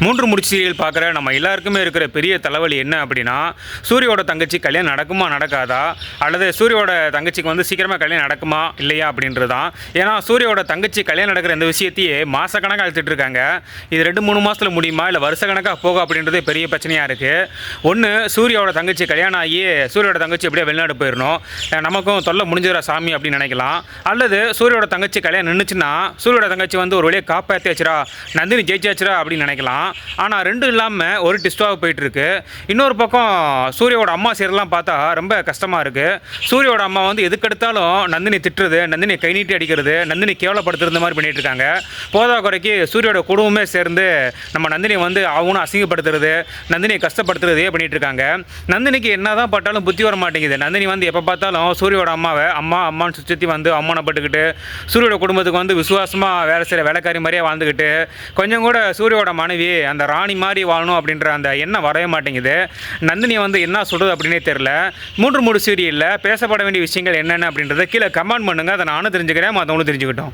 மூன்று முடிச்சு சீரியல் பார்க்குற நம்ம எல்லாருக்குமே இருக்கிற பெரிய தலைவலி என்ன அப்படின்னா, சூரியோட தங்கச்சி கல்யாணம் நடக்குமா நடக்காதா, அல்லது சூரியோட தங்கச்சிக்கு வந்து சீக்கிரமாக கல்யாணம் நடக்குமா இல்லையா அப்படின்றது தான். ஏன்னா சூரியோட தங்கச்சி கல்யாணம் நடக்கிற இந்த விஷயத்தையே மாதக்கணக்காக அழுத்திட்டு இருக்காங்க. இது 2-3 மாதத்தில் முடியுமா இல்லை வருஷக்கணக்காக போகும் அப்படின்றதே பெரிய பிரச்சனையாக இருக்குது. ஒன்று, சூரியோட தங்கச்சி கல்யாணம் ஆகி சூரியோட தங்கச்சி எப்படியா வெளிநாடு போயிடணும், நமக்கும் தொல்லை முடிஞ்சிடற சாமி அப்படின்னு நினைக்கலாம். அல்லது சூரியோட தங்கச்சி கல்யாணம் நின்றுச்சுன்னா சூரியோட தங்கச்சி வந்து ஒரு வழியை காப்பாற்றி வச்சுரா, நந்தினி ஜெயிச்சாச்சுரா அப்படின்னு நினைக்கலாம். ஆனால் ரெண்டும் இல்லாமல் ஒரு டிஸ்டாக போயிட்டுருக்கு. இன்னொரு பக்கம் சூரியோட அம்மா சீரெல்லாம் பார்த்தா ரொம்ப கஷ்டமாக இருக்குது. சூரியோட அம்மா வந்து எதுக்கெடுத்தாலும் நந்தினி திட்டுறது, நந்தினி கை நீட்டி அடிக்கிறது, நந்தினி கேவலப்படுத்துறது மாதிரி பண்ணிகிட்டு இருக்காங்க. போதா குறைக்கு சூரியோட குடும்பமே சேர்ந்து நம்ம நந்தினியை வந்து அவனும் அசிங்கப்படுத்துறது, நந்தினியை கஷ்டப்படுத்துறதே பண்ணிகிட்டு இருக்காங்க. நந்தினிக்கு என்ன தான் பட்டாலும் புத்தி வர மாட்டேங்குது. நந்தினி வந்து எப்போ பார்த்தாலும் சூரியோட அம்மாவை அம்மான்னு சுற்றி வந்து அவமானப்பட்டுக்கிட்டு, சூரியோட குடும்பத்துக்கு வந்து விசுவாசமாக வேலை செய்கிற வேலைக்காரி மாதிரியே வாழ்ந்துக்கிட்டு, கொஞ்சம் கூட சூரியோட மனைவி அந்த ராணி மாதிரி வாழணும் அப்படின்ற அந்த எண்ணம் வரவே மாட்டேங்குது. நந்தினியை வந்து என்ன சொல்கிறது அப்படின்னே தெரில. மூன்று சீரியலில் பேசப்பட வேண்டிய விஷயங்கள் என்னென்ன அப்படின்றத கீழே கமெண்ட் பண்ணுங்கள். அதை நானும் தெரிஞ்சுக்கிறேன், மற்றவங்களும் தெரிஞ்சுக்கிட்டோம்.